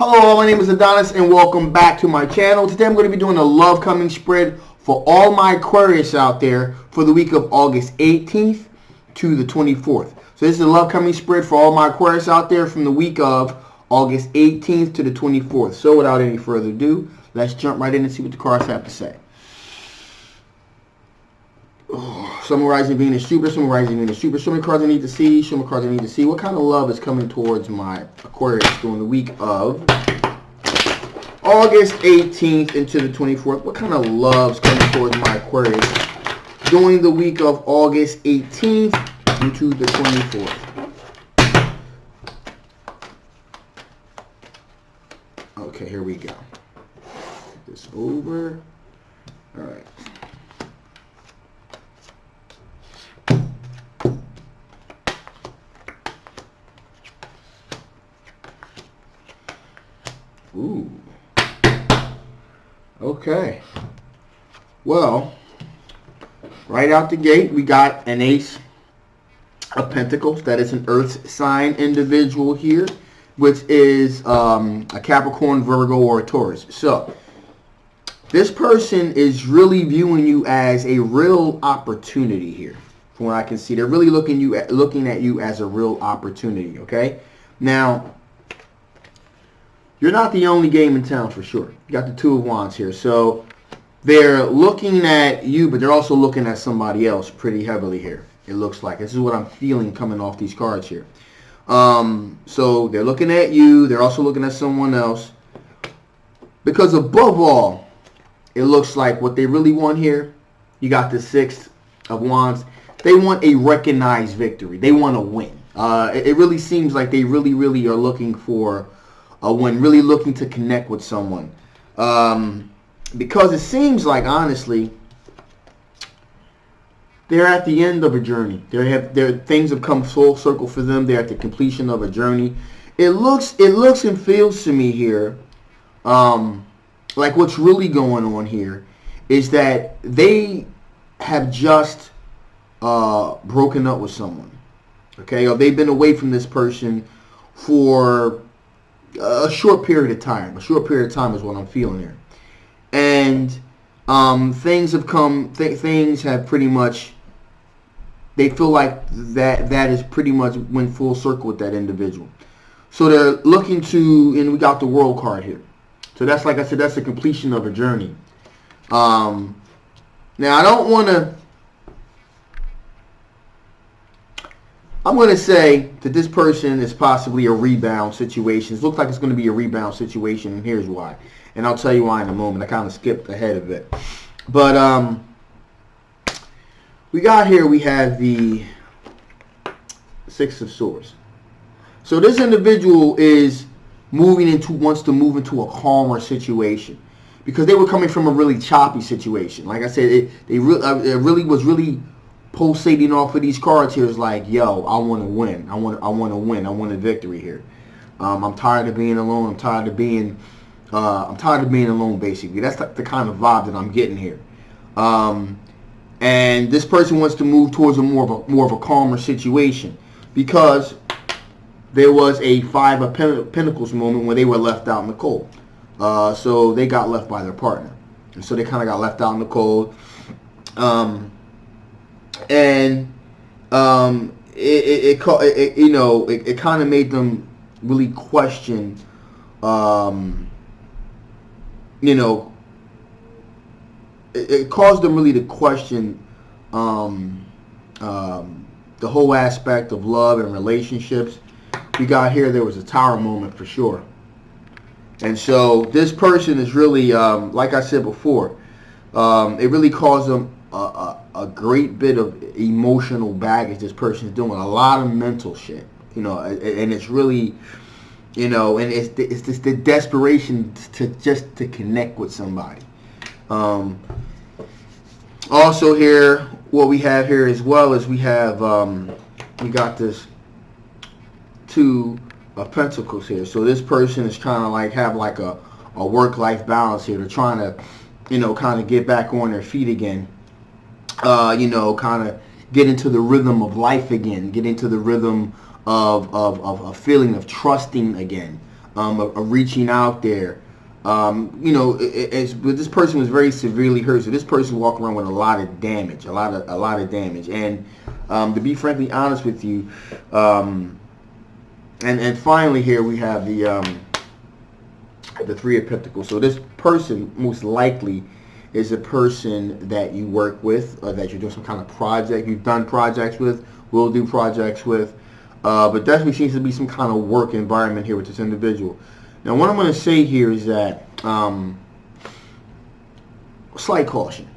Hello, my name is Adonis and welcome back to my channel. Today I'm going to be doing a love coming spread for all my Aquarius out there for the week of August 18th to the 24th. So this is a love coming spread for all my Aquarius out there from the week of August 18th to the 24th. So without any further ado, let's jump right in and see what the cards have to say. Some rising Venus Jupiter, some rising Venus Jupiter. Show me cards I need to see. Show me cards I need to see. What kind of love is coming towards my Aquarius during the week of August 18th into the 24th? What kind of love is coming towards my Aquarius during the week of August 18th into the 24th? Okay, here we go. Get this over. All right. Ooh. Okay. Well, right out the gate, we got an Ace of Pentacles. That is an Earth sign individual here, which is a Capricorn, Virgo, or a Taurus. So, this person is really viewing you as a real opportunity here. From what I can see, they're really looking at you as a real opportunity. Okay. Now, you're not the only game in town for sure. You got the Two of Wands here. So they're looking at you, but they're also looking at somebody else pretty heavily here. It looks like. This is what I'm feeling coming off these cards here. So they're looking at you. They're also looking at someone else. Because above all, it looks like what they really want here, you got the Six of Wands. They want a recognized victory. They want to win. It really seems like they really are looking for when really looking to connect with someone, because it seems like, honestly, they're at the end of a journey. Things have come full circle for them. They're at the completion of a journey. It looks and feels to me here like what's really going on here is that they have just broken up with someone, okay, or they've been away from this person for a short period of time. A short period of time is what I'm feeling here. And things have pretty much, they feel like that is pretty much went full circle with that individual. So they're looking to, and we got the World card here. So that's, like I said, that's the completion of a journey. Now I don't want to, I'm going to say that this person is possibly a rebound situation. It looks like it's going to be a rebound situation, and here's why. And I'll tell you why in a moment. I kind of skipped ahead of it. But we have the Six of Swords. So this individual is wants to move into a calmer situation, because they were coming from a really choppy situation. Like I said, it really was pulsating off of these cards here is like, yo, I want to win. I want to win. I want a victory here. I'm tired of being alone. I'm tired of being alone. Basically, that's the kind of vibe that I'm getting here. And this person wants to move towards a more of a calmer situation, because there was a Five of Pentacles moment when they were left out in the cold. So they got left by their partner, and so they kind of got left out in the cold. And it kind of made them really question, it caused them really to question the whole aspect of love and relationships. We got here, there was a Tower moment for sure. And so this person is really, like I said before, it really caused them a great bit of emotional baggage. This person is doing a lot of mental shit, and it's really, and it's just the desperation to connect with somebody. Also here, what we have here as well is we got this Two of Pentacles here. So this person is trying to like have like a work-life balance here. They're trying to, kind of get back on their feet again. Kind of get into the rhythm of life again, get into the rhythm of a feeling of trusting again. of reaching out there. You know, but this person was very severely hurt. So this person walked around with a lot of damage, a lot of damage. And to be frankly honest with you, and finally here we have the Three of Pentacles. So this person most likely is a person that you work with, or that you're doing some kind of project. You've done projects with, will do projects with, but definitely seems to be some kind of work environment here with this individual. Now, what I'm going to say here is that slight caution.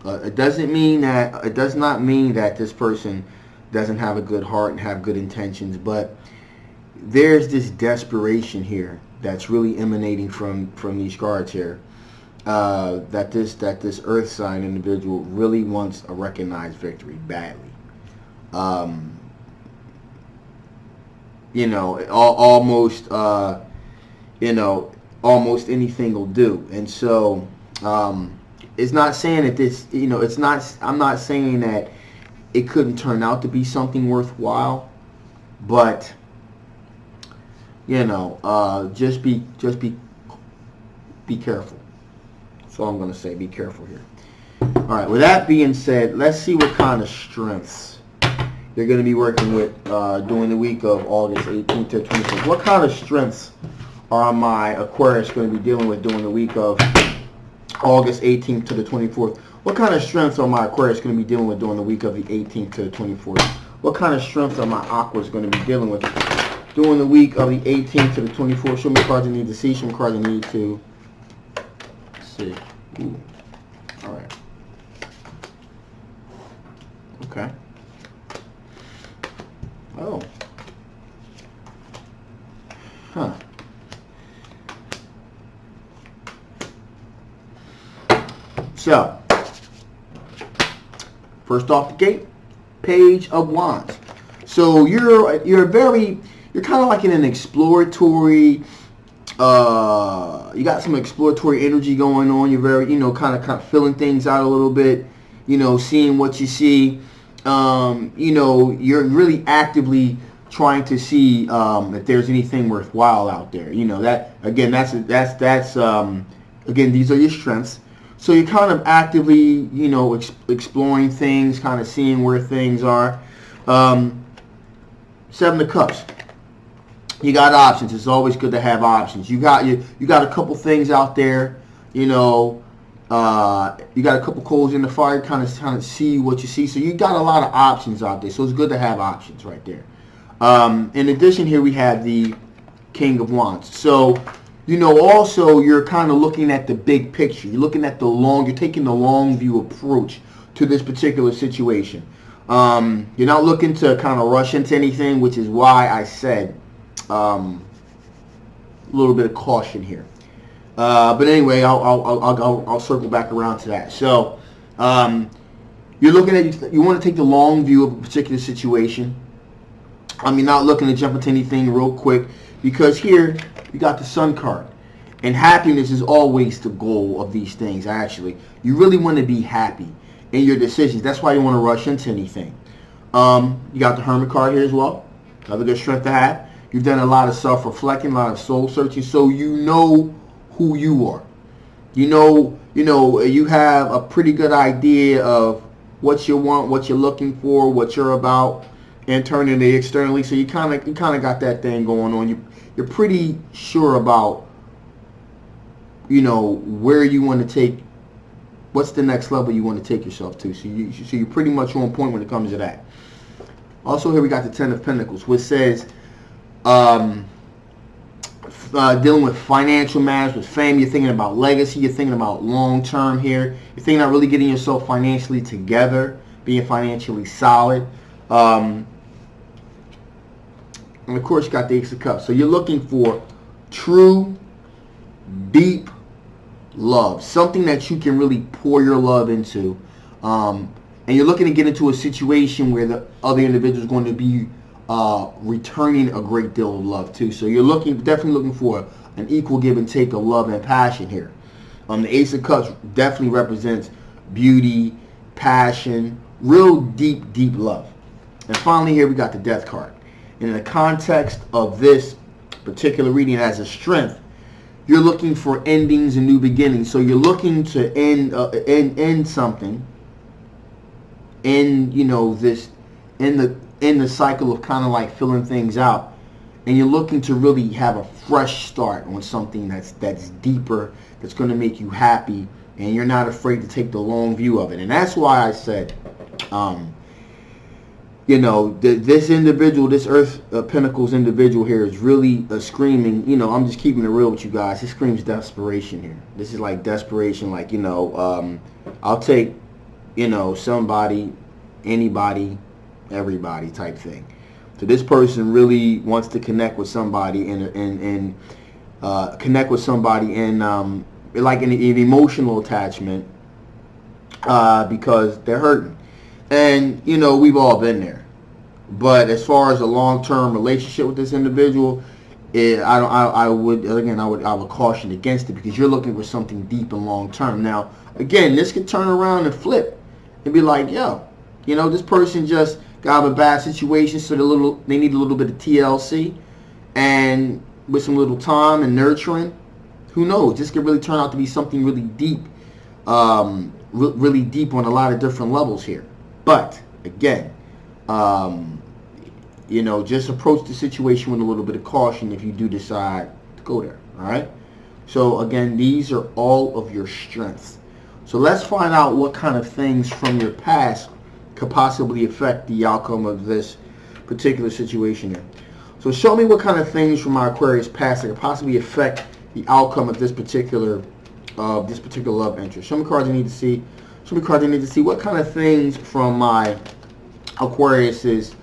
It does not mean that this person doesn't have a good heart and have good intentions, but there's this desperation here that's really emanating from these cards here. That this Earth sign individual really wants a recognized victory badly. You know, almost almost anything will do. And so it's not saying that this, you know, it's not, I'm not saying that it couldn't turn out to be something worthwhile, but you know, just be careful. That's all I'm going to say. Be careful here. All right. With that being said, let's see what kind of strengths you're going to be working with during the week of August 18th to 26th. What kind of strengths are my Aquarius going to be dealing with during the week of August 18th to the 24th? What kind of strengths are my Aquarius going to be dealing with during the week of the 18th to the 24th? What kind of strengths are my Aquas going to be dealing with during the week of the 18th to the 24th? Show me cards I need to see. Show me cards I need to see. Ooh. All right. Okay. Oh. Huh. So, first off the gate, Page of Wands. So you're kind of like in an exploratory. You got some exploratory energy going on. You're very, you know, kind of filling things out a little bit. You know, seeing what you see. You know, you're really actively trying to see if there's anything worthwhile out there. You know, that again, that's again, these are your strengths. So you're kind of actively, you know, exploring things, kind of seeing where things are. Seven of Cups. You got options. It's always good to have options. You got a couple things out there. You know, you got a couple coals in the fire. Kind of see what you see. So you got a lot of options out there. So it's good to have options right there. In addition, here we have the King of Wands. So, you know, also you're kind of looking at the big picture. You're looking at you're taking the long view approach to this particular situation. You're not looking to kind of rush into anything, which is why I said a little bit of caution here. But anyway, I'll circle back around to that. So you're looking at, you want to take the long view of a particular situation. You're not looking to jump into anything real quick, because here you got the Sun card, and happiness is always the goal of these things. Actually, you really want to be happy in your decisions. That's why you want to rush into anything. You got the Hermit card here as well. Another good strength to have. You've done a lot of self-reflecting, a lot of soul searching, so you know who you are. You know, you have a pretty good idea of what you want, what you're looking for, what you're about, internally, externally. So you kind of got that thing going on. You're pretty sure about, you know, where you want to take, what's the next level you want to take yourself to. So you're pretty much on point when it comes to that. Also, here we got the Ten of Pentacles, which says dealing with financial matters, with fame. You're thinking about legacy. You're thinking about long term here. You're thinking about really getting yourself financially together, being financially solid. And of course, you got the Ace of Cups. So you're looking for true, deep love, something that you can really pour your love into. And you're looking to get into a situation where the other individual is going to be returning a great deal of love too. So you're definitely looking for an equal give and take of love and passion here. The Ace of Cups definitely represents beauty, passion, real deep love. And finally, here we got the Death card. And in the context of this particular reading as a strength, you're looking for endings and new beginnings. So you're looking to end something, in the cycle of kind of like filling things out, and you're looking to really have a fresh start on something that's deeper, that's going to make you happy, and you're not afraid to take the long view of it. And that's why I said, this individual, this Earth Pentacles individual here is really screaming, I'm just keeping it real with you guys. It screams desperation here. This is like desperation, like, I'll take, somebody, anybody, everybody type thing. So this person really wants to connect with somebody and connect with somebody in like an emotional attachment, because they're hurting. And we've all been there. But as far as a long-term relationship with this individual, I would caution against it, because you're looking for something deep and long-term. Now, again, this could turn around and flip and be like, yo, this person just got out of a bad situation, so they need a little bit of TLC, and with some little time and nurturing, who knows? This could really turn out to be something really deep, really deep on a lot of different levels here. But again, just approach the situation with a little bit of caution if you do decide to go there. All right. So again, these are all of your strengths. So let's find out what kind of things from your past could possibly affect the outcome of this particular situation here. So show me what kind of things from my Aquarius past that could possibly affect the outcome of this particular love interest. Show me cards I need to see. Show me cards I need to see. What kind of things from my Aquarius's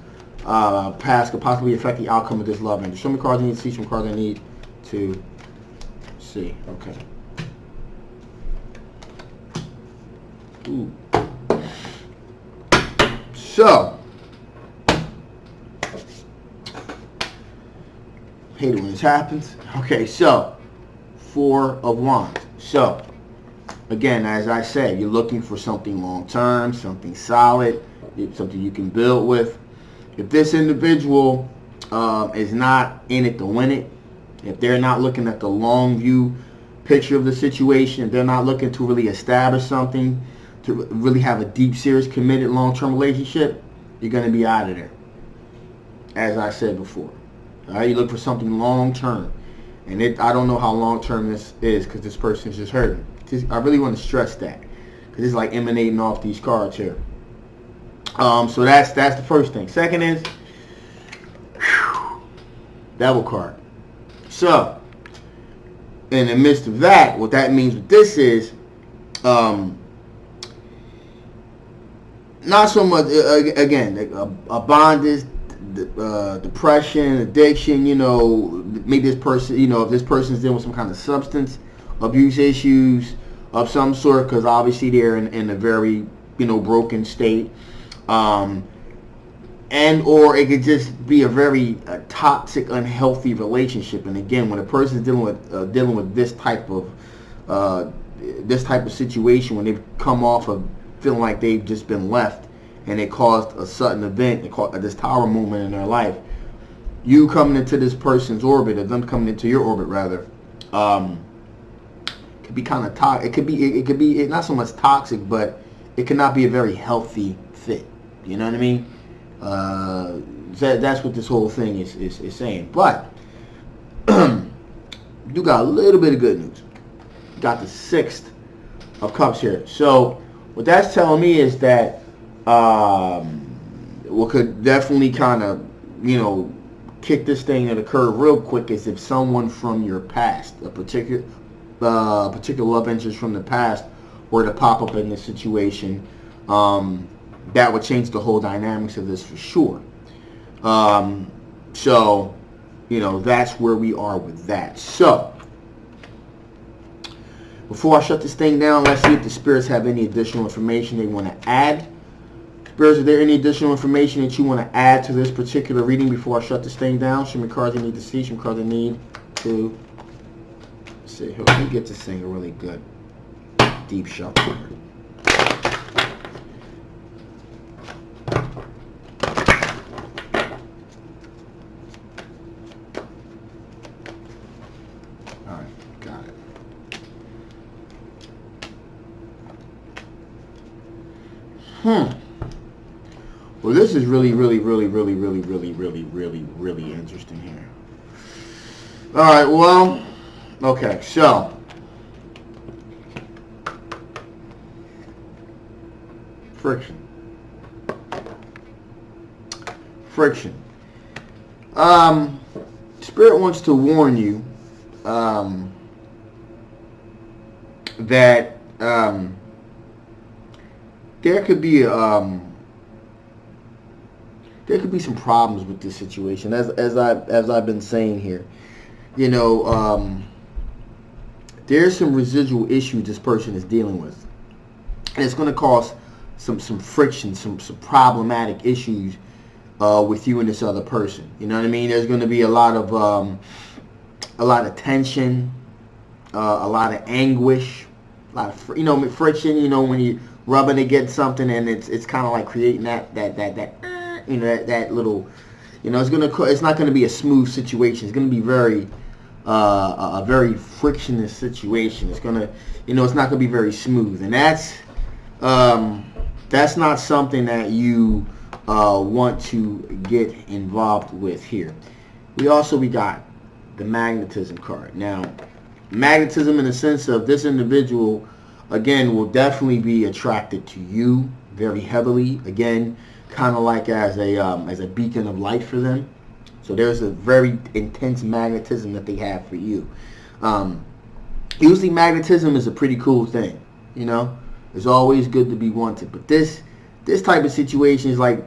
past could possibly affect the outcome of this love interest. Show me cards I need to see. Some cards I need to see. Okay. Ooh. So, hate it when this happens. Okay, so, Four of Wands. So, again, as I said, you're looking for something long-term, something solid, something you can build with. If this individual is not in it to win it, if they're not looking at the long view picture of the situation, if they're not looking to really establish something, to really have a deep, serious, committed, long-term relationship, you're going to be out of there, as I said before. All right, you look for something long-term. And I don't know how long-term this is, because this person is just hurting. I really want to stress that, because it's like emanating off these cards here. So that's the first thing. Second is, Devil card. So, in the midst of that, what that means with this is, not so much, again, a bondage, depression, addiction, maybe this person, if this person's dealing with some kind of substance abuse issues of some sort, because obviously they're in a very, broken state, and or it could just be a very toxic, unhealthy relationship. And again, when a person is dealing with this type of situation, when they've come off of feeling like they've just been left, and it caused a sudden event, this tower moment in their life, you coming into this person's orbit, or them coming into your orbit rather, could be kind of toxic. It could be not so much toxic, but it cannot be a very healthy fit. You know what I mean? That's what this whole thing is saying. But you got a little bit of good news. You got the Six of Cups here. So what that's telling me is that what could definitely kind of, kick this thing to the curve real quick is if someone from your past, a particular love interest from the past, were to pop up in this situation. That would change the whole dynamics of this for sure. So, that's where we are with that. So, before I shut this thing down, let's see if the spirits have any additional information they want to add. Spirits, is there any additional information that you want to add to this particular reading before I shut this thing down? Show me cards I need to see. Show me cards I need to see. Let me get this thing a really good deep shuffle. Well, this is really interesting here. All right, well, okay, so friction. Spirit wants to warn you that there could be some problems with this situation, as I've been saying here. You know, there's some residual issues this person is dealing with, and it's going to cause some friction, some problematic issues with you and this other person. You know what I mean? There's going to be a lot of tension, a lot of anguish, a lot of friction. You know, when you rubbing against something, and it's kind of like creating that little, it's not going to be a smooth situation. It's going to be a very frictionless situation. It's going to, it's not going to be very smooth, and that's not something that you want to get involved with here. We got the magnetism card. Now, magnetism in the sense of this individual, again, will definitely be attracted to you very heavily. Again, kind of like as a beacon of light for them. So there's a very intense magnetism that they have for you. Usually magnetism is a pretty cool thing. It's always good to be wanted. But this type of situation is like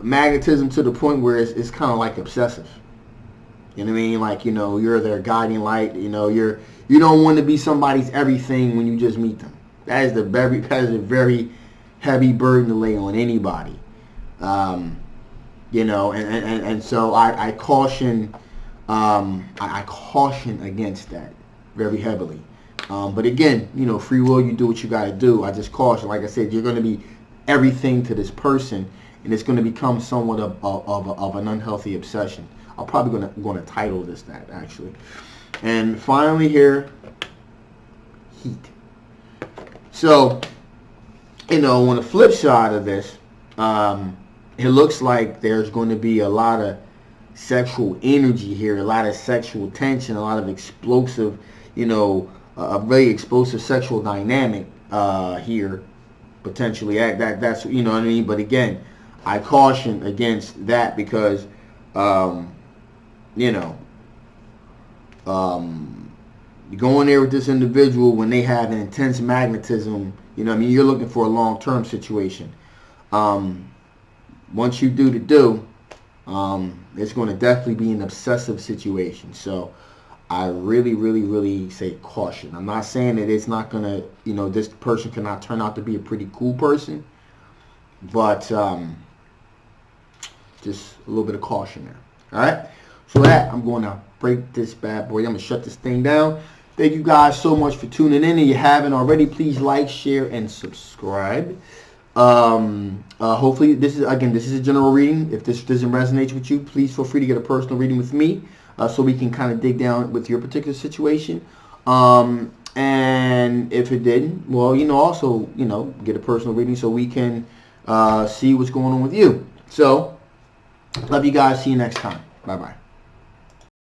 magnetism to the point where it's kind of like obsessive. You know what I mean? Like, you're their guiding light. You don't want to be somebody's everything when you just meet them. That is a very heavy burden to lay on anybody. And so I caution against that very heavily. But again, free will, you do what you got to do. I just caution, like I said, you're going to be everything to this person, and it's going to become somewhat of an unhealthy obsession. I'm probably going to title this that, actually. And finally here, heat. So, on the flip side of this, it looks like there's going to be a lot of sexual energy here, a lot of sexual tension, a lot of explosive, a very explosive sexual dynamic here, potentially. That's, what I mean? But again, I caution against that because, you go in there with this individual when they have an intense magnetism. You're looking for a long-term situation. Once you do the do, it's going to definitely be an obsessive situation. So I really say caution. I'm not saying that it's not going to, this person cannot turn out to be a pretty cool person, but just a little bit of caution there. All right? So that, I'm going to break this bad boy. I'm going to shut this thing down. Thank you guys so much for tuning in. If you haven't already, please like, share, and subscribe. Hopefully, this is a general reading. If this doesn't resonate with you, please feel free to get a personal reading with me, so we can kind of dig down with your particular situation. And if it didn't, well, also, get a personal reading so we can see what's going on with you. So, love you guys. See you next time. Bye-bye.